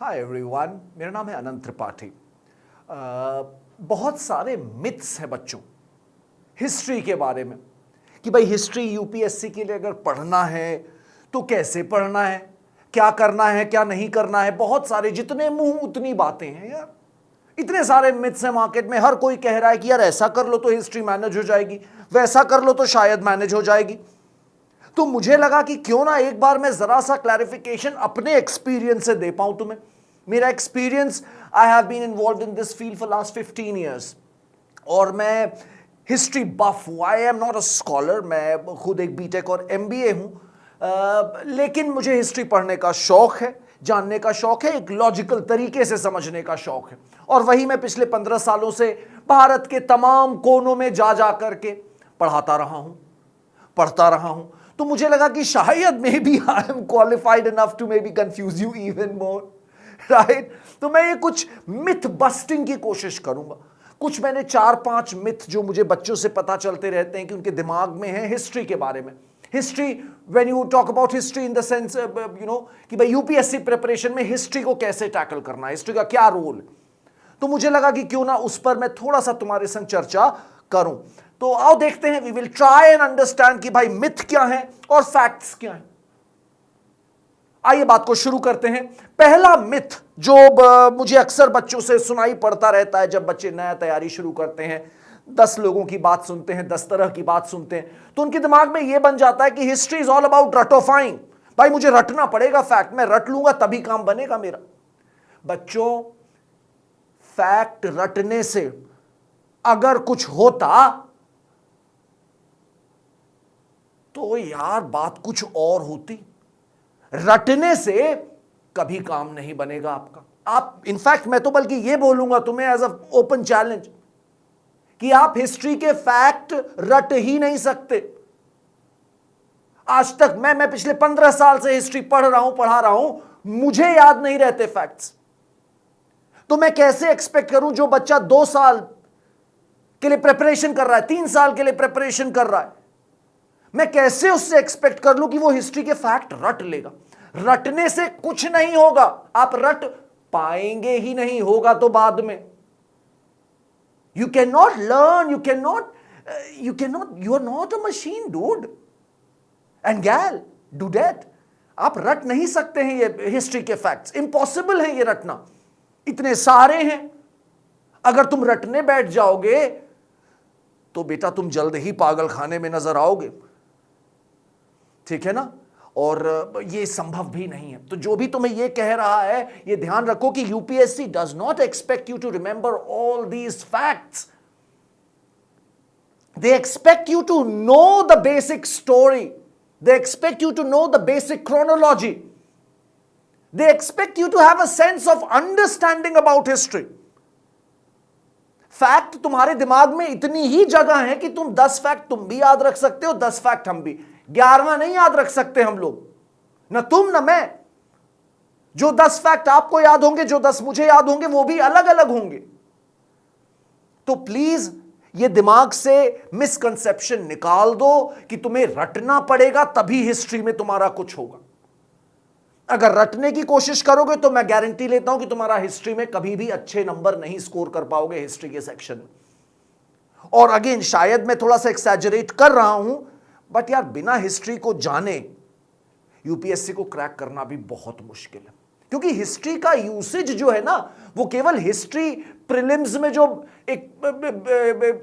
Hi everyone, मेरा नाम है अनंत त्रिपाठी। बहुत सारे मिथ्स हैं बच्चों हिस्ट्री के बारे में कि भाई हिस्ट्री यूपीएससी के लिए अगर पढ़ना है तो कैसे पढ़ना है, क्या करना है, क्या नहीं करना है। बहुत सारे, जितने मुंह उतनी बातें हैं यार। इतने सारे मिथ्स हैं मार्केट में। हर कोई कह रहा है कि यार ऐसा कर लो तो हिस्ट्री मैनेज हो जाएगी, वैसा कर लो तो शायद मैनेज हो जाएगी। तो मुझे लगा कि क्यों ना एक बार मैं जरा सा क्लैरिफिकेशन अपने एक्सपीरियंस से दे पाऊं तुम्हें। मेरा experience, I have been involved in this field for last 15 years और मैं हिस्ट्री बफ हूं। I am not a scholar, मैं खुद एक बीटेक और एमबीए हूं, लेकिन मुझे हिस्ट्री पढ़ने का शौक है, जानने का शौक है, एक लॉजिकल तरीके से समझने का शौक है। और वही मैं पिछले 15 सालों से भारत के तमाम कोनों में जा जा करके पढ़ाता रहा हूं, पढ़ता रहा हूं। तो मुझे लगा कि शायद maybe I am qualified enough to maybe confuse you even more, right. तो मैं ये कुछ मिथ बस्टिंग की कोशिश करूंगा। कुछ मैंने 4-5 मिथ जो मुझे बच्चों से पता चलते रहते हैं कि उनके दिमाग में है हिस्ट्री के बारे में। History, when you talk about history in the sense कि भाई यूपीएससी प्रिपरेशन में हिस्ट्री को कैसे टैकल करना है, हिस्ट्री का क्या रोल। तो मुझे लगा कि क्यों ना उस पर मैं थोड़ा सा तुम्हारे संग चर्चा करूं। तो आओ देखते हैं, we will try and understand कि भाई मिथ क्या है और फैक्ट्स क्या है। आइए बात को शुरू करते हैं। पहला मिथ जो मुझे अक्सर बच्चों से सुनाई पड़ता रहता है, जब बच्चे नया तैयारी शुरू करते हैं, 10 लोगों की बात सुनते हैं, 10 तरह की बात सुनते हैं, तो उनके दिमाग में यह बन जाता है कि हिस्ट्री इज ऑल अबाउट रटोफाइंग। भाई मुझे रटना पड़ेगा फैक्ट, मैं रट लूंगा तभी काम बनेगा मेरा। बच्चों, फैक्ट रटने से अगर कुछ होता तो यार बात कुछ और होती। रटने से कभी काम नहीं बनेगा आपका। आप, इनफैक्ट मैं तो बल्कि ये बोलूंगा तुम्हें एज अ ओपन चैलेंज कि आप हिस्ट्री के फैक्ट रट ही नहीं सकते। आज तक मैं पिछले 15 साल से हिस्ट्री पढ़ रहा हूं, पढ़ा रहा हूं, मुझे याद नहीं रहते फैक्ट्स। तो मैं कैसे एक्सपेक्ट करूं जो बच्चा 2 साल के लिए प्रिपरेशन कर रहा है, 3 साल के लिए प्रिपरेशन कर रहा है, मैं कैसे उससे एक्सपेक्ट कर लूं कि वो हिस्ट्री के फैक्ट रट लेगा। रटने से कुछ नहीं होगा, आप रट पाएंगे ही नहीं, होगा तो बाद में। You can not learn, you are not a machine dude and gal, do that. आप रट नहीं सकते हैं ये हिस्ट्री के फैक्ट्स, इंपॉसिबल है ये रटना, इतने सारे हैं। अगर तुम रटने बैठ जाओगे तो बेटा तुम जल्द ही पागल खाने में नजर आओगे, ठीक है ना। और ये संभव भी नहीं है। तो जो भी तुम्हें ये कह रहा है, ये ध्यान रखो कि UPSC does not expect you to remember all these facts. They expect you to know the basic story, they expect you to know the basic chronology, they expect you to have a sense of understanding about history. Fact तुम्हारे दिमाग में इतनी ही जगह है कि तुम 10 fact तुम भी याद रख सकते हो, 10 फैक्ट हम भी। 11वां नहीं याद रख सकते हम लोग, ना तुम ना मैं। जो 10 फैक्ट आपको याद होंगे, जो 10 मुझे याद होंगे, वो भी अलग अलग होंगे। तो प्लीज ये दिमाग से मिसकंसेप्शन निकाल दो कि तुम्हें रटना पड़ेगा तभी हिस्ट्री में तुम्हारा कुछ होगा। अगर रटने की कोशिश करोगे तो मैं गारंटी लेता हूं कि तुम्हारा हिस्ट्री में कभी भी अच्छे नंबर नहीं स्कोर कर पाओगे हिस्ट्री के सेक्शन में। और अगेन, शायद मैं थोड़ा सा एक्सैजरेट कर रहा हूं, बट यार बिना हिस्ट्री को जाने यूपीएससी को क्रैक करना भी बहुत मुश्किल है। क्योंकि हिस्ट्री का यूसेज जो है ना, वो केवल हिस्ट्री प्रीलिम्स में जो एक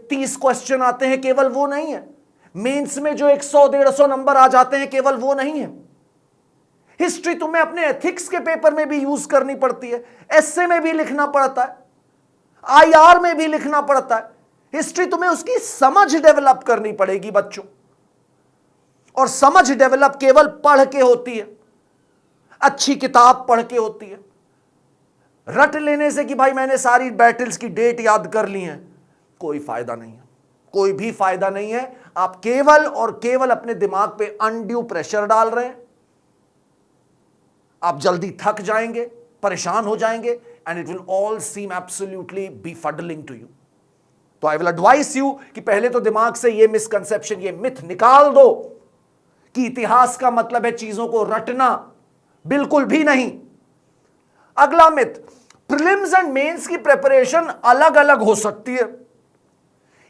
30 क्वेश्चन आते हैं, केवल वो नहीं है। मेंस में जो 100-150 नंबर आ जाते हैं, केवल वो नहीं है। हिस्ट्री तुम्हें अपने एथिक्स के पेपर में भी यूज करनी पड़ती है, एस्से में भी लिखना पड़ता है, आईआर में भी लिखना पड़ता है। हिस्ट्री तुम्हें उसकी समझ डेवलप करनी पड़ेगी बच्चों, और समझ डेवलप केवल पढ़ के होती है, अच्छी किताब पढ़ के होती है। रट लेने से कि भाई मैंने सारी बैटल्स की डेट याद कर ली है, कोई फायदा नहीं है, कोई भी फायदा नहीं है। आप केवल और केवल अपने दिमाग पे अनड्यू प्रेशर डाल रहे हैं। आप जल्दी थक जाएंगे, परेशान हो जाएंगे, and it will all seem absolutely befuddling to you. तो आई विल एडवाइस यू कि पहले तो दिमाग से ये मिसकंसेप्शन, ये मिथ निकाल दो कि इतिहास का मतलब है चीजों को रटना, बिल्कुल भी नहीं। अगला मिथ, प्रीलिम्स एंड मेंस की प्रिपरेशन अलग अलग हो सकती है।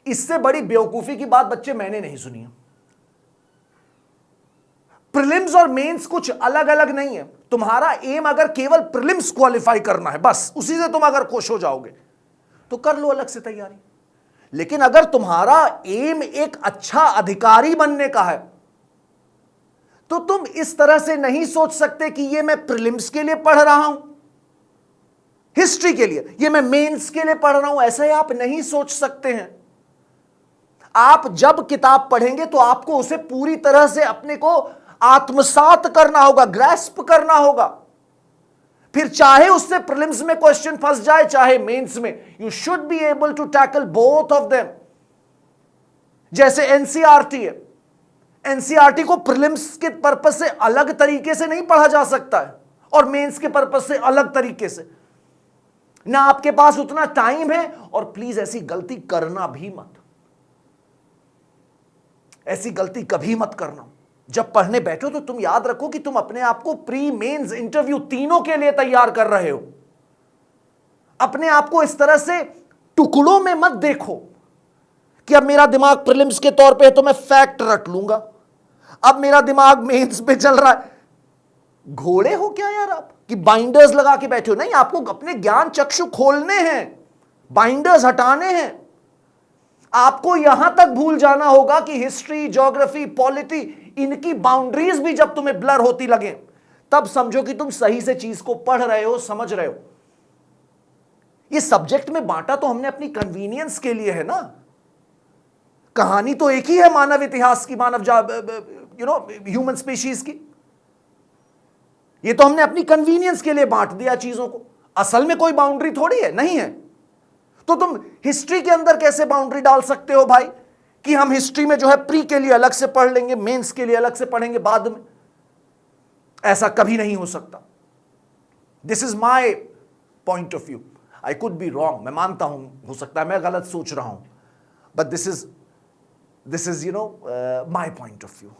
इससे बड़ी बेवकूफी की बात बच्चे मैंने नहीं सुनी है। प्रीलिम्स और मेंस कुछ अलग अलग नहीं है। तुम्हारा एम अगर केवल प्रीलिम्स क्वालिफाई करना है, बस उसी से तुम अगर खुश हो जाओगे तो कर लो अलग से तैयारी। लेकिन अगर तुम्हारा एम एक अच्छा अधिकारी बनने का है तो तुम इस तरह से नहीं सोच सकते कि ये मैं प्रीलिम्स के लिए पढ़ रहा हूं, हिस्ट्री के लिए, ये मैं मेंस के लिए पढ़ रहा हूं, ऐसा ही आप नहीं सोच सकते हैं। आप जब किताब पढ़ेंगे तो आपको उसे पूरी तरह से अपने को आत्मसात करना होगा, ग्रैस्प करना होगा। फिर चाहे उससे प्रीलिम्स में क्वेश्चन फंस जाए चाहे मेंस में, you should be able to tackle both of them. जैसे एनसीईआरटी है, एनसीईआरटी को प्रीलिम्स के पर्पस से अलग तरीके से नहीं पढ़ा जा सकता है और मेंस के पर्पस से अलग तरीके से। ना आपके पास उतना टाइम है, और प्लीज ऐसी गलती करना भी मत, ऐसी गलती कभी मत करना। जब पढ़ने बैठो तो तुम याद रखो कि तुम अपने आप को प्री मेंस इंटरव्यू तीनों के लिए तैयार कर रहे हो। अपने आप को इस तरह से टुकड़ों में मत देखो कि अब मेरा दिमाग प्रीलिम्स के तौर पे है तो मैं फैक्ट रट लूंगा, अब मेरा दिमाग मेंस पे चल रहा है। घोड़े हो क्या यार आप कि बाइंडर्स लगा के बैठे हो? नहीं, आपको अपने ज्ञान चक्षु खोलने हैं, बाइंडर्स हटाने हैं। आपको यहां तक भूल जाना होगा कि हिस्ट्री, ज्योग्राफी, पॉलिटी, इनकी बाउंड्रीज भी जब तुम्हें ब्लर होती लगे तब समझो कि तुम सही से चीज को पढ़ रहे हो, समझ रहे हो। ये सब्जेक्ट में बांटा तो हमने अपनी कन्वीनियंस के लिए है ना। कहानी तो एक ही है मानव इतिहास की, मानव ह्यूमन स्पीशीज की। ये तो हमने अपनी कन्वीनियंस के लिए बांट दिया चीजों को। असल में कोई बाउंड्री थोड़ी है, नहीं है। तो तुम हिस्ट्री के अंदर कैसे बाउंड्री डाल सकते हो भाई कि हम हिस्ट्री में जो है प्री के लिए अलग से पढ़ लेंगे, मेंस के लिए अलग से पढ़ेंगे बाद में? ऐसा कभी नहीं हो सकता। This is my point of view. I could be wrong, मैं मानता हूं, हो सकता है मैं गलत सोच रहा हूं, but this is my point of view.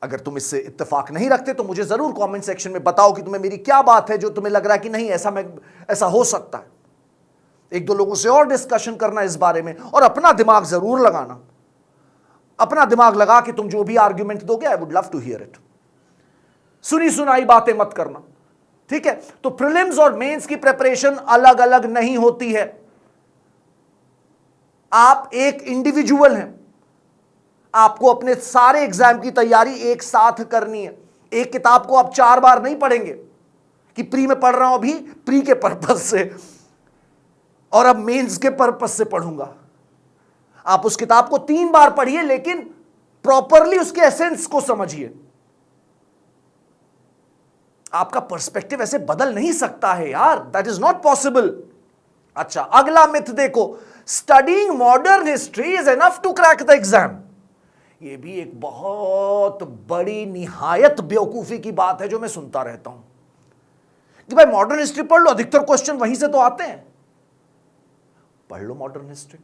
अगर तुम इससे इत्तेफाक नहीं रखते तो मुझे जरूर कमेंट सेक्शन में बताओ कि तुम्हें मेरी क्या बात है जो तुम्हें लग रहा है कि नहीं ऐसा हो सकता है। एक दो लोगों से और डिस्कशन करना इस बारे में, और अपना दिमाग जरूर लगाना। अपना दिमाग लगा कि तुम जो भी आर्ग्यूमेंट दोगे, I would love to hear it. सुनी सुनाई बातें मत करना, ठीक है? तो प्रीलिम्स और मेंस की प्रिपरेशन अलग अलग नहीं होती है। आप एक इंडिविजुअल हैं, आपको अपने सारे एग्जाम की तैयारी एक साथ करनी है। एक किताब को आप 4 बार नहीं पढ़ेंगे कि प्री में पढ़ रहा हूं अभी प्री के पर्पस से और अब मेंस के पर्पस से पढ़ूंगा। आप उस किताब को 3 बार पढ़िए, लेकिन प्रॉपरली उसके एसेंस को समझिए। आपका पर्सपेक्टिव ऐसे बदल नहीं सकता है यार, दैट इज नॉट पॉसिबल। अच्छा, अगला मिथ देखो, studying modern history is enough to crack the exam. यह भी एक बहुत बड़ी निहायत बेवकूफी की बात है जो मैं सुनता रहता हूं कि भाई मॉडर्न हिस्ट्री पढ़ लो, अधिकतर क्वेश्चन वहीं से तो आते हैं। पढ़ लो मॉडर्न हिस्ट्री,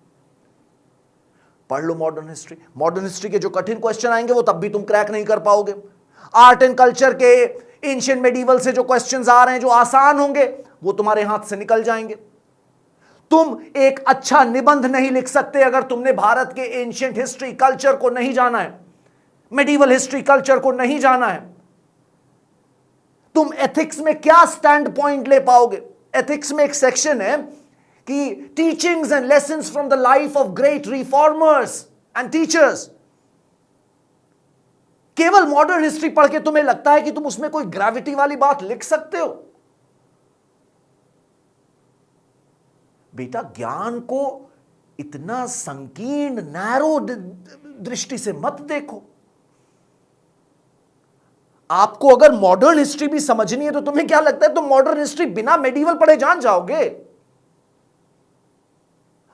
पढ़ लो मॉडर्न हिस्ट्री। मॉडर्न हिस्ट्री के जो कठिन क्वेश्चन आएंगे वो तब भी तुम क्रैक नहीं कर पाओगे। आर्ट एंड कल्चर के एंशिएंट मेडिवल से जो क्वेश्चंस आ रहे हैं जो आसान होंगे वो तुम्हारे हाथ से निकल जाएंगे। तुम एक अच्छा निबंध नहीं लिख सकते अगर तुमने भारत के एंशिएंट हिस्ट्री कल्चर को नहीं जाना है, मेडिवल हिस्ट्री कल्चर को नहीं जाना है। तुम एथिक्स में क्या स्टैंड पॉइंट ले पाओगे? एथिक्स में एक सेक्शन है कि teachings and lessons from the life of great reformers and teachers. केवल मॉडर्न हिस्ट्री पढ़ के तुम्हें लगता है कि तुम उसमें कोई ग्रेविटी वाली बात लिख सकते हो? बेटा, ज्ञान को इतना संकीर्ण, नैरो दृष्टि से मत देखो। आपको अगर मॉडर्न हिस्ट्री भी समझनी है तो तुम्हें क्या लगता है तुम मॉडर्न हिस्ट्री बिना मेडिवल पढ़े जान जाओगे?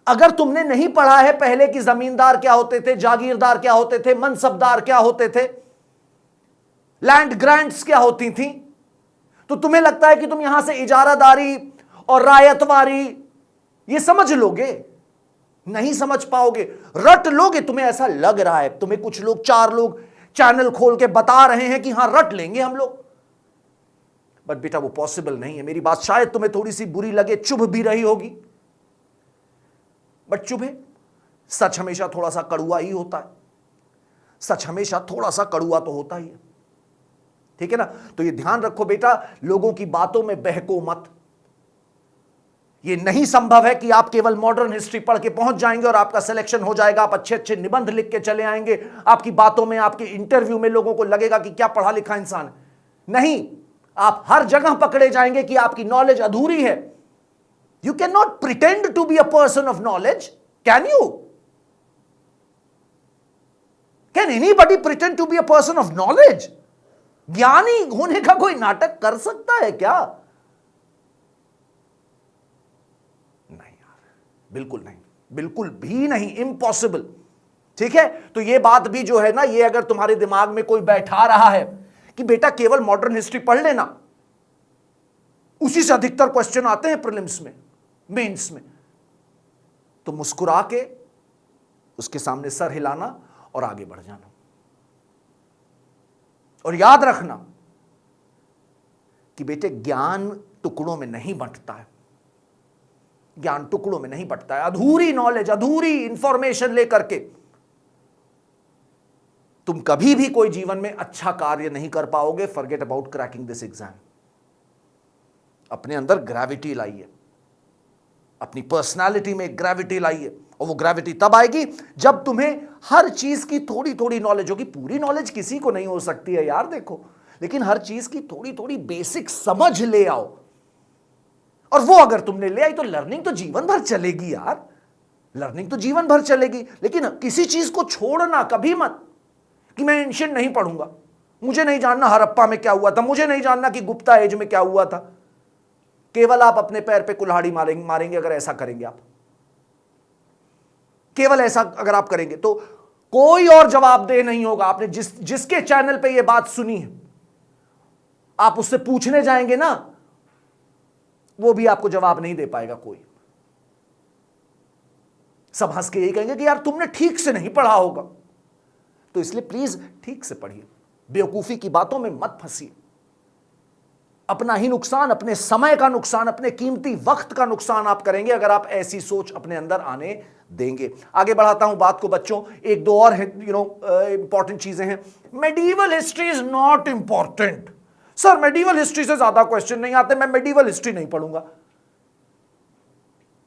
अगर तुमने नहीं पढ़ा है पहले कि जमींदार क्या होते थे, जागीरदार क्या होते थे, मनसबदार क्या होते थे, लैंड ग्रांट्स क्या होती थी, तो तुम्हें लगता है कि तुम यहां से इजारादारी और रायतवारी ये समझ लोगे? नहीं समझ पाओगे, रट लोगे। तुम्हें ऐसा लग रहा है, तुम्हें कुछ लोग, 4 लोग चैनल खोल के बता रहे हैं कि हां रट लेंगे हम लोग। बट बेटा वो पॉसिबल नहीं है। मेरी बात शायद तुम्हें थोड़ी सी बुरी लगे, चुभ भी रही होगी, बट चुभे। सच हमेशा थोड़ा सा कड़ुआ ही होता है, सच हमेशा थोड़ा सा कड़ुआ तो होता ही है, ठीक है ना। तो ये ध्यान रखो बेटा, लोगों की बातों में बहको मत। ये नहीं संभव है कि आप केवल मॉडर्न हिस्ट्री पढ़ के पहुंच जाएंगे और आपका सिलेक्शन हो जाएगा, आप अच्छे अच्छे निबंध लिख के चले आएंगे, आपकी बातों में, आपके इंटरव्यू में लोगों को लगेगा कि क्या पढ़ा लिखा इंसान है। नहीं, आप हर जगह पकड़े जाएंगे कि आपकी नॉलेज अधूरी है। You can not pretend to be a person of knowledge, can you? Can anybody pretend to be a person of knowledge? ज्ञानी होने का कोई नाटक कर सकता है क्या? नहीं यार, बिल्कुल नहीं, बिल्कुल भी नहीं, इम्पॉसिबल। ठीक है, तो ये बात भी जो है ना, ये अगर तुम्हारे दिमाग में कोई बैठा रहा है कि बेटा केवल मॉडर्न हिस्ट्री पढ़ लेना, उसी से अधिकतर क्वेश्चन आते हैं प्रीलिम्स में, मेंस में, तो मुस्कुरा के उसके सामने सर हिलाना और आगे बढ़ जाना। और याद रखना कि बेटे ज्ञान टुकड़ों में नहीं बंटता है, ज्ञान टुकड़ों में नहीं बंटता है। अधूरी नॉलेज, अधूरी इंफॉर्मेशन लेकर के तुम कभी भी कोई जीवन में अच्छा कार्य नहीं कर पाओगे। Forget about cracking this exam. अपने अंदर ग्रेविटी लाइए, अपनी पर्सनालिटी में ग्रेविटी लाइए, और वो ग्रेविटी तब आएगी जब तुम्हें हर चीज की थोड़ी थोड़ी नॉलेज होगी। पूरी नॉलेज किसी को नहीं हो सकती है यार, देखो, लेकिन हर चीज की थोड़ी थोड़ी बेसिक समझ ले आओ, और वो अगर तुमने ले आई तो लर्निंग तो जीवन भर चलेगी यार, लर्निंग तो जीवन भर चलेगी। लेकिन किसी चीज को छोड़ना कभी मत कि मैं एंशिएंट नहीं पढ़ूंगा, मुझे नहीं जानना हड़प्पा में क्या हुआ था, मुझे नहीं जानना कि गुप्ता एज में क्या हुआ था। केवल आप अपने पैर पे कुल्हाड़ी मारेंगे अगर ऐसा करेंगे आप, केवल ऐसा अगर आप करेंगे तो कोई और जवाबदेह नहीं होगा। आपने जिसके चैनल पे ये बात सुनी है, आप उससे पूछने जाएंगे ना, वो भी आपको जवाब नहीं दे पाएगा कोई। सब हंस के यही कहेंगे कि यार तुमने ठीक से नहीं पढ़ा होगा। तो इसलिए प्लीज ठीक से पढ़िए, बेवकूफी की बातों में मत फंसिए। अपना ही नुकसान, अपने समय का नुकसान, अपने कीमती वक्त का नुकसान आप करेंगे अगर आप ऐसी सोच अपने अंदर आने देंगे। आगे बढ़ाता हूं बात को बच्चों, एक दो और इंपॉर्टेंट चीजें हैं। Medieval history is not important. Sir medieval history से ज्यादा क्वेश्चन नहीं आते, मैं मेडिवल हिस्ट्री नहीं पढ़ूंगा।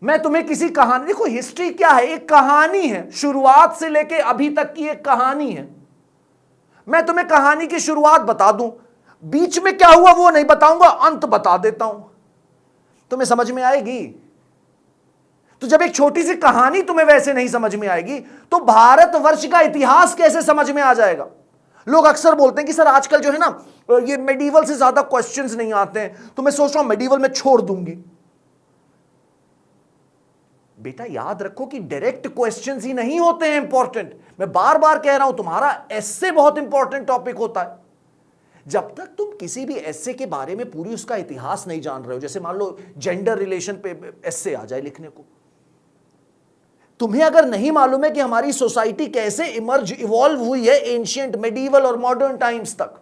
मैं तुम्हें किसी कहानी, देखो हिस्ट्री क्या है, एक कहानी है, शुरुआत से लेके अभी तक की एक कहानी है। मैं तुम्हें कहानी की शुरुआत बता दूं, बीच में क्या हुआ वो नहीं बताऊंगा, अंत बता देता हूं, तुम्हें समझ में आएगी। तो जब एक छोटी सी कहानी तुम्हें वैसे नहीं समझ में आएगी, तो भारतवर्ष का इतिहास कैसे समझ में आ जाएगा। लोग अक्सर बोलते हैं कि सर आजकल जो है ना, ये मेडिवल से ज्यादा क्वेश्चंस नहीं आते हैं, तो मैं सोच रहा हूं मेडिवल में छोड़ दूंगी। बेटा याद रखो कि डायरेक्ट क्वेश्चंस ही नहीं होते हैं इंपॉर्टेंट। मैं बार बार कह रहा हूं, तुम्हारा एस्से बहुत इंपॉर्टेंट टॉपिक होता है। जब तक तुम किसी भी एस्से के बारे में पूरी उसका इतिहास नहीं जान रहे हो, जैसे मान लो जेंडर रिलेशन पे एस्से आ जाए लिखने को, तुम्हें अगर नहीं मालूम है कि हमारी सोसाइटी कैसे इवॉल्व हुई है एंशिएंट, मेडिवल और मॉडर्न टाइम्स तक,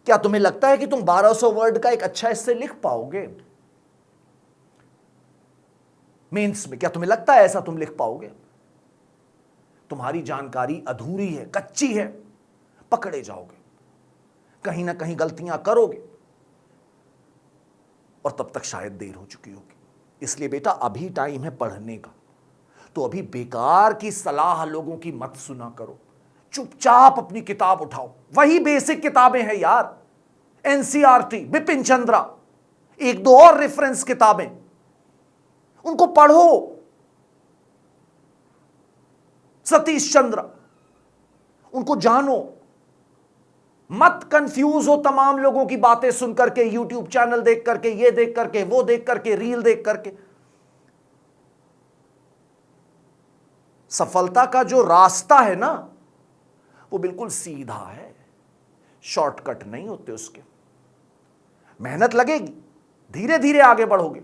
क्या तुम्हें लगता है कि तुम 1200 वर्ड का एक अच्छा एस्से लिख पाओगे मेंस में? क्या तुम्हें लगता है ऐसा तुम लिख पाओगे? तुम्हारी जानकारी अधूरी है, कच्ची है, पकड़े जाओगे, कहीं ना कहीं गलतियां करोगे, और तब तक शायद देर हो चुकी होगी। इसलिए बेटा अभी टाइम है पढ़ने का, तो अभी बेकार की सलाह लोगों की मत सुना करो, चुपचाप अपनी किताब उठाओ। वही बेसिक किताबें हैं यार, एनसीईआरटी, बिपिन चंद्रा, एक दो और रेफरेंस किताबें, उनको पढ़ो, सतीश चंद्र, उनको जानो। मत कंफ्यूज हो तमाम लोगों की बातें सुन करके, यूट्यूब चैनल देख करके, ये देख करके, वो देख करके, रील देख करके। सफलता का जो रास्ता है ना, वो बिल्कुल सीधा है, शॉर्टकट नहीं होते उसके। मेहनत लगेगी, धीरे धीरे आगे बढ़ोगे,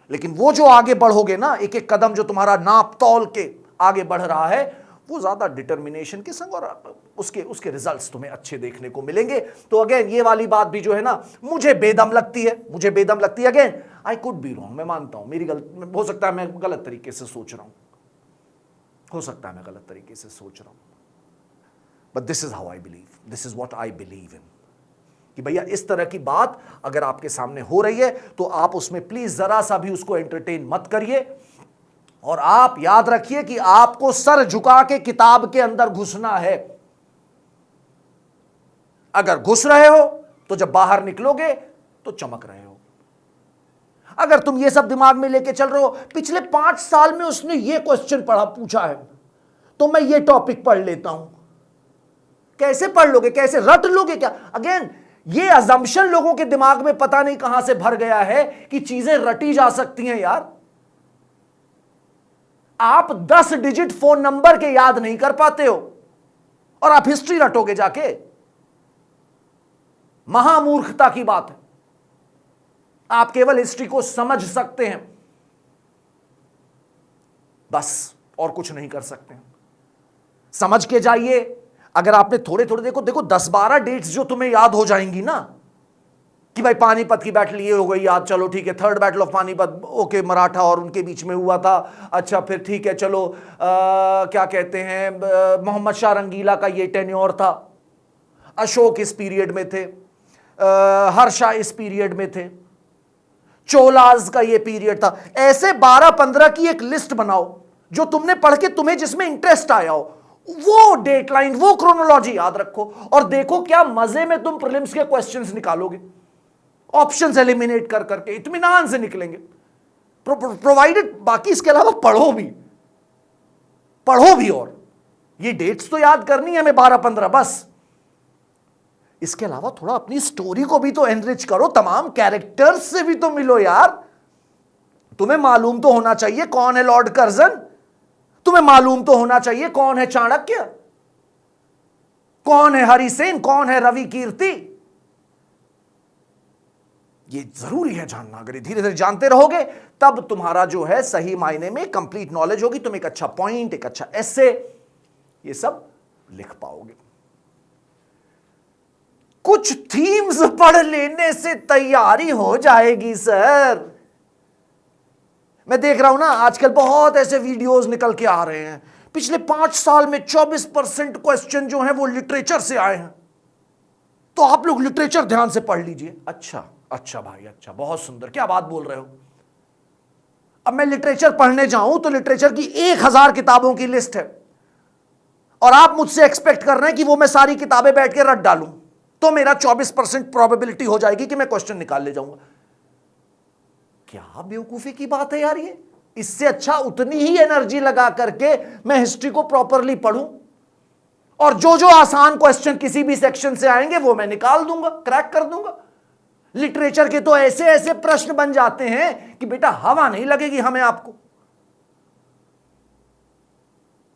लेकिन वो जो आगे बढ़ोगे ना, एक एक कदम जो तुम्हारा नाप तौल के आगे बढ़ रहा है, वो ज्यादा डिटर्मिनेशन के संग, और उसके उसके रिजल्ट्स तुम्हें अच्छे देखने को मिलेंगे। तो अगेन ये वाली बात भी जो है ना मुझे बेदम लगती है, मुझे बेदम लगती है। Again I could be wrong, मैं मानता हूं मेरी गलत हो सकता है, मैं गलत तरीके से सोच रहा हूं, हो सकता है मैं गलत तरीके से सोच रहा हूं, but this is how I believe, this is what I believe in, कि भैया इस तरह की बात अगर आपके सामने हो रही है तो आप उसमें प्लीज जरा सा भी उसको एंटरटेन मत करिए, और आप याद रखिए कि आपको सर झुका के किताब के अंदर घुसना है। अगर घुस रहे हो तो जब बाहर निकलोगे तो चमक रहे हो। अगर तुम ये सब दिमाग में लेके चल रहे हो पिछले 5 साल में उसने ये क्वेश्चन पूछा है तो मैं ये टॉपिक पढ़ लेता हूं, कैसे पढ़ लोगे, कैसे रट लोगे क्या? अगेन ये अजम्पशन लोगों के दिमाग में पता नहीं कहां से भर गया है कि चीजें रटी जा सकती हैं। यार आप 10 डिजिट फोन नंबर के याद नहीं कर पाते हो और आप हिस्ट्री रटोगे जाके, महामूर्खता की बात है। आप केवल हिस्ट्री को समझ सकते हैं बस, और कुछ नहीं कर सकते। समझ के जाइए। अगर आपने थोड़े थोड़े देखो 10-12 डेट्स जो तुम्हें याद हो जाएंगी ना, कि भाई पानीपत की बैटल ये हो गई याद, चलो ठीक है, third battle of Panipat, okay, Maratha और उनके बीच में हुआ था, अच्छा फिर ठीक है, चलो क्या कहते हैं, मोहम्मद शाह रंगीला का ये टेन्योर था, अशोक इस पीरियड में थे, हर्षा इस पीरियड में थे, चोलाज का ये पीरियड था। ऐसे 12-15 की एक लिस्ट बनाओ जो तुमने पढ़ के तुम्हें जिसमें इंटरेस्ट आया हो, वो डेटलाइन, वो क्रोनोलॉजी याद रखो, और देखो क्या मजे में तुम प्रीलिम्स के क्वेश्चंस निकालोगे, ऑप्शंस एलिमिनेट कर करके इत्मीनान से निकलेंगे, प्रोवाइडेड बाकी इसके अलावा पढ़ो भी, और ये डेट्स तो याद करनी है हमें 12-15 बस। इसके अलावा थोड़ा अपनी स्टोरी को भी तो एनरिच करो, तमाम कैरेक्टर्स से भी तो मिलो यार। तुम्हें मालूम तो होना चाहिए कौन है लॉर्ड कर्जन, तुम्हें मालूम तो होना चाहिए कौन है चाणक्य, कौन है हरिसेन, कौन है रवि कीर्ति। ये जरूरी है जानना। अगर धीरे धीरे जानते रहोगे तब तुम्हारा जो है सही मायने में कंप्लीट नॉलेज होगी, तुम एक अच्छा पॉइंट, एक अच्छा एसे, ये सब लिख पाओगे। कुछ थीम्स पढ़ लेने से तैयारी हो जाएगी सर। मैं देख रहा हूं ना आजकल बहुत ऐसे वीडियोस निकल के आ रहे हैं, पिछले 5 साल में 24% क्वेश्चन जो हैं वो लिटरेचर से आए हैं, तो आप लोग लिटरेचर ध्यान से पढ़ लीजिए। अच्छा भाई, अच्छा, बहुत सुंदर, क्या बात बोल रहे हो। अब मैं लिटरेचर पढ़ने जाऊं तो लिटरेचर की 1000 किताबों की लिस्ट है, और आप मुझसे एक्सपेक्ट कर रहे हैं कि वो मैं सारी किताबें बैठ के रट डालूं, तो मेरा 24% प्रोबेबिलिटी हो जाएगी कि मैं क्वेश्चन निकाल ले जाऊंगा। क्या बेवकूफी की बात है यार ये। इससे अच्छा उतनी ही एनर्जी लगा करके मैं हिस्ट्री को प्रॉपरली पढ़ूं, और जो जो आसान क्वेश्चन किसी भी सेक्शन से आएंगे वो मैं निकाल दूंगा, क्रैक कर दूंगा। लिटरेचर के तो ऐसे ऐसे प्रश्न बन जाते हैं कि बेटा हवा नहीं लगेगी हमें आपको।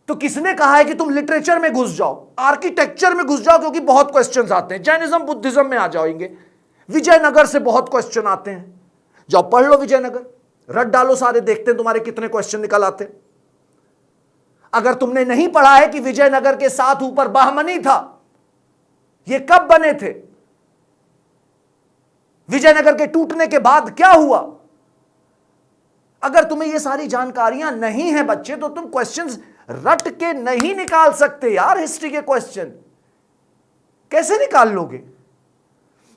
तो किसने कहा है कि तुम लिटरेचर में घुस जाओ, आर्किटेक्चर में घुस जाओ, क्योंकि बहुत क्वेश्चंस आते हैं। जैनिज्म बुद्धिज्म में आ जाओगे, विजयनगर से बहुत क्वेश्चन आते हैं, जाओ पढ़ लो विजयनगर, रट डालो सारे, देखते हैं तुम्हारे कितने क्वेश्चन निकल आते। अगर तुमने नहीं पढ़ा है कि विजयनगर के साथ ऊपर बहमनी था, ये कब बने थे, विजयनगर के टूटने के बाद क्या हुआ, अगर तुम्हें ये सारी जानकारियां नहीं है बच्चे, तो तुम क्वेश्चंस रट के नहीं निकाल सकते यार। हिस्ट्री के क्वेश्चन कैसे निकाल लोगे?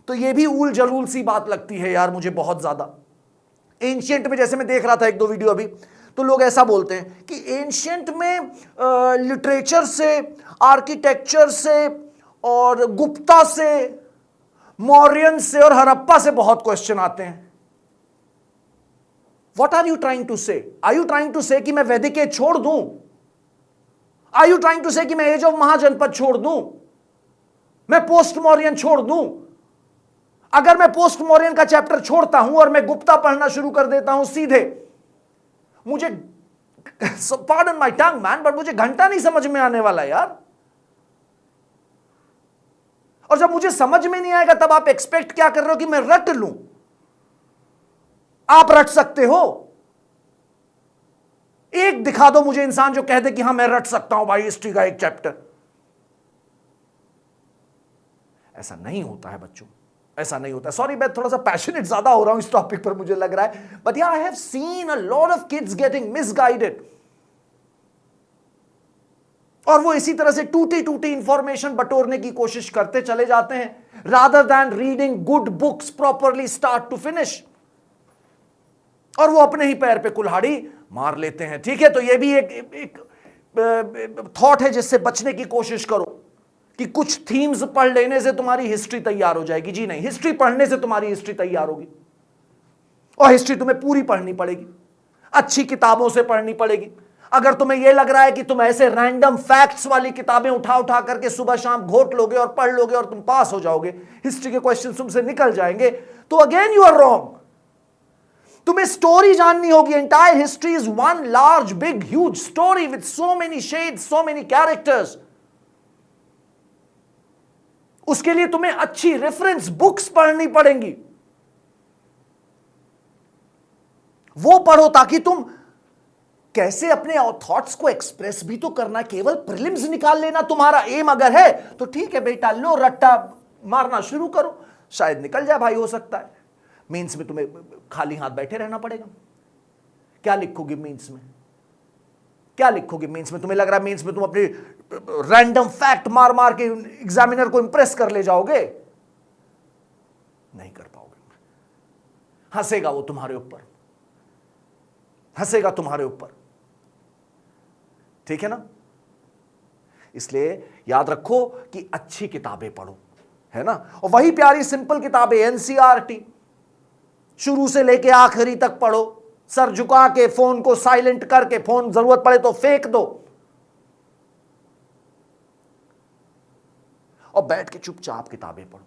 तो ये भी ऊल जलूल सी बात लगती है यार मुझे बहुत ज्यादा। एंशियंट में जैसे मैं देख रहा था 1-2 वीडियो अभी, तो लोग ऐसा बोलते हैं कि एंशियंट में लिटरेचर से, आर्किटेक्चर से, और गुप्ता से, मौर्यन से और हड़प्पा से बहुत क्वेश्चन आते हैं। What are you trying to say? Are you trying to say कि मैं वैदिक एज छोड़ दूं? Are you trying to say कि मैं एज ऑफ महाजनपद छोड़ दूं? मैं पोस्ट मौर्यन छोड़ दूं? अगर मैं पोस्ट मौर्यन का चैप्टर छोड़ता हूं और मैं गुप्ता पढ़ना शुरू कर देता हूं सीधे, मुझे pardon my tongue man, but मुझे घंटा नहीं समझ में आने वाला यार। और जब मुझे समझ में नहीं आएगा तब आप एक्सपेक्ट क्या कर रहे हो कि मैं रट लूं? आप रट सकते हो, एक दिखा दो मुझे इंसान जो कह दे कि हां मैं रट सकता हूं भाई हिस्ट्री का एक चैप्टर। ऐसा नहीं होता है बच्चों, ऐसा नहीं होता। सॉरी मैं थोड़ा सा पैशनेट ज्यादा हो रहा हूं इस टॉपिक पर मुझे लग रहा है, बट या I have seen a lot of kids getting misguided, और वो इसी तरह से टूटी टूटी इंफॉर्मेशन बटोरने की कोशिश करते चले जाते हैं rather than reading good books properly start to finish, और वो अपने ही पैर पे कुल्हाड़ी मार लेते हैं। ठीक है, तो ये भी एक थॉट है जिससे बचने की कोशिश करो कि कुछ थीम्स पढ़ लेने से तुम्हारी हिस्ट्री तैयार हो जाएगी। जी नहीं, हिस्ट्री पढ़ने से तुम्हारी हिस्ट्री तैयार होगी, और हिस्ट्री तुम्हें पूरी पढ़नी पड़ेगी, अच्छी किताबों से पढ़नी पड़ेगी। अगर तुम्हें यह लग रहा है कि तुम ऐसे रैंडम फैक्ट्स वाली किताबें उठा उठा करके सुबह शाम घोट लोगे और पढ़ लोगे और तुम पास हो जाओगे, हिस्ट्री के क्वेश्चन तुमसे निकल जाएंगे, तो अगेन यू आर रॉन्ग। तुम्हें स्टोरी जाननी होगी। Entire history is one large big huge story with so many shades, so many characters. उसके लिए तुम्हें अच्छी रेफरेंस बुक्स पढ़नी पड़ेंगी। वो पढ़ो ताकि तुम कैसे अपने थॉट्स को एक्सप्रेस भी तो करना। केवल प्रीलिम्स निकाल लेना तुम्हारा एम अगर है तो ठीक है बेटा, लो रट्टा मारना शुरू करो, शायद निकल जाए भाई, हो सकता है। मेंस में तुम्हें खाली हाथ बैठे रहना पड़ेगा। क्या लिखोगे मेंस में, क्या लिखोगे मेंस में? तुम्हें लग रहा है मेंस में तुम अपने रैंडम फैक्ट मार मार के एग्जामिनर को इंप्रेस कर ले जाओगे? नहीं कर पाओगे। हंसेगा वो तुम्हारे ऊपर, हंसेगा तुम्हारे ऊपर, ठीक है ना? इसलिए याद रखो कि अच्छी किताबें पढ़ो, है ना? और वही प्यारी सिंपल किताबें एनसीईआरटी शुरू से लेके आखिरी तक पढ़ो, सर झुका के, फोन को साइलेंट करके, फोन जरूरत पड़े तो फेंक दो, और बैठ के चुपचाप किताबें पढ़ो।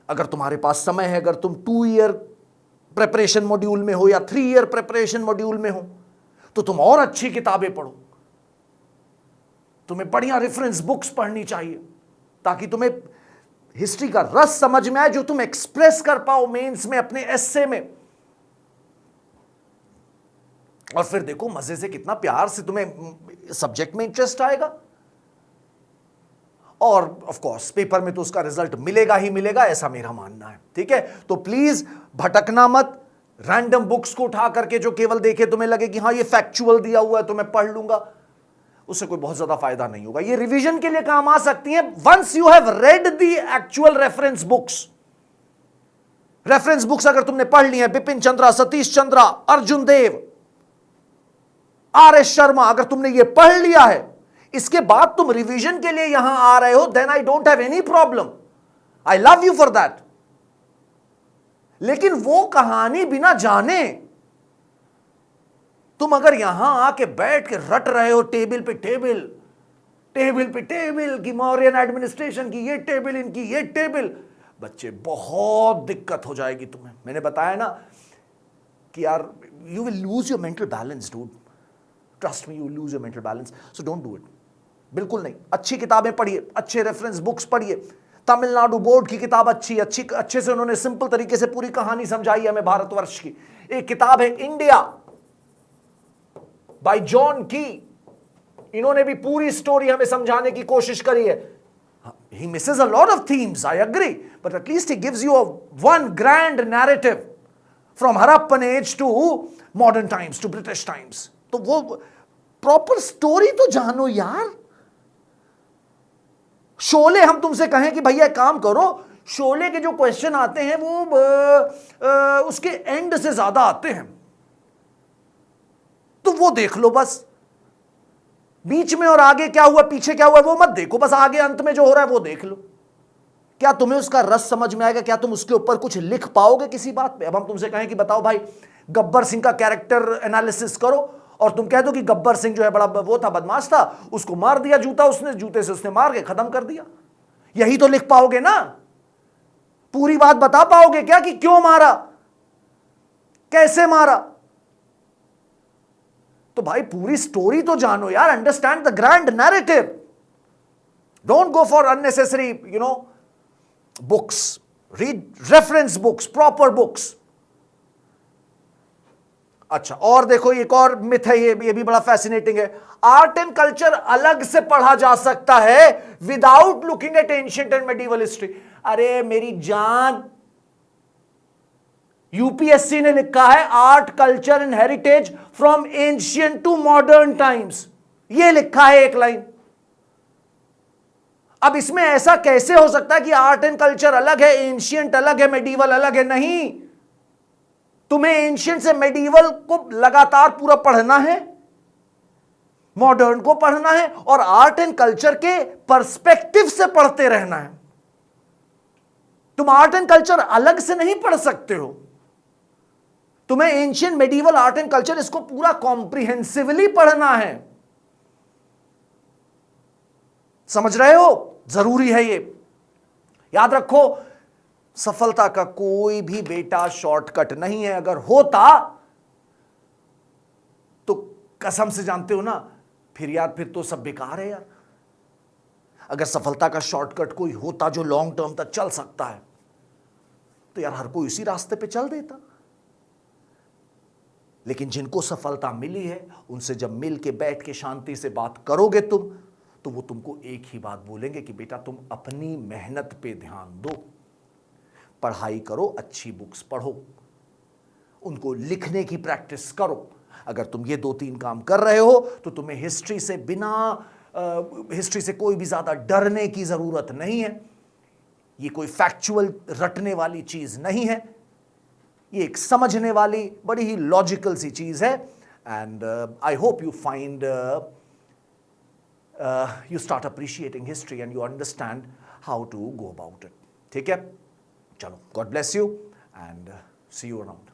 अगर तुम्हारे पास समय है, अगर तुम 2 ईयर प्रिपरेशन मॉड्यूल में हो या 3 ईयर प्रिपरेशन मॉड्यूल में हो, तो तुम और अच्छी किताबें पढ़ो। तुम्हें बढ़िया रेफरेंस बुक्स पढ़नी चाहिए ताकि तुम्हें हिस्ट्री का रस समझ में आए, जो तुम एक्सप्रेस कर पाओ मेंस में, अपने एस्से में। और फिर देखो मजे से, कितना प्यार से तुम्हें सब्जेक्ट में इंटरेस्ट आएगा, और ऑफ कोर्स पेपर में तो उसका रिजल्ट मिलेगा ही मिलेगा, ऐसा मेरा मानना है। ठीक है, तो प्लीज भटकना मत। रैंडम बुक्स को उठा करके जो केवल देखे तुम्हें लगे कि हाँ ये फैक्चुअल दिया हुआ है तो मैं पढ़ लूंगा, उससे कोई बहुत ज्यादा फायदा नहीं होगा। ये रिवीजन के लिए काम आ सकती है once you have read the actual reference books. Reference books अगर तुमने पढ़ ली है, बिपिन चंद्रा, सतीश चंद्रा, अर्जुन देव, आर.एस. शर्मा, अगर तुमने ये पढ़ लिया है, इसके बाद तुम रिवीजन के लिए यहां आ रहे हो, then I don't have any problem, I love you for that. लेकिन वो कहानी बिना जाने तुम अगर यहां आके बैठ के रट रहे हो टेबल पे टेबल, टेबल पे टेबल की, मौर्यन एडमिनिस्ट्रेशन की ये टेबल, इनकी ये टेबल, बच्चे बहुत दिक्कत हो जाएगी तुम्हें। मैंने बताया ना कि यार you will lose your mental balance dude, trust me, you will lose your mental balance, so don't do it. बिल्कुल नहीं। अच्छी किताबें पढ़िए, अच्छे रेफरेंस बुक्स पढ़िए। तमिलनाडु बोर्ड की किताब अच्छे से उन्होंने सिंपल तरीके से पूरी कहानी समझाई हमें भारतवर्ष की। एक किताब है इंडिया बाय जॉन की, इन्होंने भी पूरी स्टोरी हमें समझाने की कोशिश करी है। He misses a lot of themes, I agree, but at least he gives you one grand narrative from Harappan age to modern times to British times. तो वो प्रॉपर स्टोरी तो जानो यार। शोले हम तुमसे कहें कि भैया काम करो, शोले के जो क्वेश्चन आते हैं वो उसके एंड से ज्यादा आते हैं, तो वो देख लो बस। बीच में और आगे क्या हुआ, पीछे क्या हुआ, वो मत देखो, बस आगे अंत में जो हो रहा है वो देख लो। क्या तुम्हें उसका रस समझ में आएगा? क्या तुम उसके ऊपर कुछ लिख पाओगे किसी बात पे? अब हम तुमसे कहें कि बताओ भाई गब्बर सिंह का कैरेक्टर एनालिसिस करो, और तुम कह दो कि गब्बर सिंह जो है बड़ा वो था, बदमाश था, उसको मार दिया जूता, उसने जूते से उसने मार के खत्म कर दिया, यही तो लिख पाओगे ना? पूरी बात बता पाओगे क्या कि क्यों मारा, कैसे मारा? तो भाई पूरी स्टोरी तो जानो यार, understand the grand narrative, don't go for unnecessary books, read reference books, proper books. अच्छा, और देखो एक और मिथ है, ये भी बड़ा फैसिनेटिंग है। आर्ट एंड कल्चर अलग से पढ़ा जा सकता है without looking at ancient and medieval history. अरे मेरी जान, यूपीएससी ने लिखा है art culture and heritage from ancient to modern times, ये लिखा है एक लाइन। अब इसमें ऐसा कैसे हो सकता है कि आर्ट एंड कल्चर अलग है, एंशिएंट अलग है, मेडिवल अलग है? नहीं, तुम्हें एंशिएंट से मेडिवल को लगातार पूरा पढ़ना है, मॉडर्न को पढ़ना है, और आर्ट एंड कल्चर के पर्सपेक्टिव से पढ़ते रहना है। तुम आर्ट एंड कल्चर अलग से नहीं पढ़ सकते हो। तुम्हें ancient, medieval, art and culture, इसको पूरा कॉम्प्रिहेंसिवली पढ़ना है। समझ रहे हो? जरूरी है ये। याद रखो, सफलता का कोई भी बेटा शॉर्टकट नहीं है। अगर होता तो कसम से जानते हो ना, फिर यार फिर तो सब बेकार है यार। अगर सफलता का शॉर्टकट कोई होता जो लॉन्ग टर्म तक चल सकता है, तो यार हर कोई इसी रास्ते पे चल देता। लेकिन जिनको सफलता मिली है, उनसे जब मिल के बैठ के शांति से बात करोगे तुम, तो वो तुमको एक ही बात बोलेंगे कि बेटा तुम अपनी मेहनत पे ध्यान दो, पढ़ाई करो, अच्छी बुक्स पढ़ो, उनको लिखने की प्रैक्टिस करो। अगर तुम ये 2-3 काम कर रहे हो तो तुम्हें हिस्ट्री से कोई भी ज़्यादा डरने की ज़रूरत नहीं है। ये कोई फैक्चुअल रटने वाली चीज़ नहीं है, ये एक समझने वाली बड़ी ही लॉजिकल सी चीज़ है। And I hope you find you start appreciating history and you understand how to go about it. ठीक है, चलो, God bless you and see you around.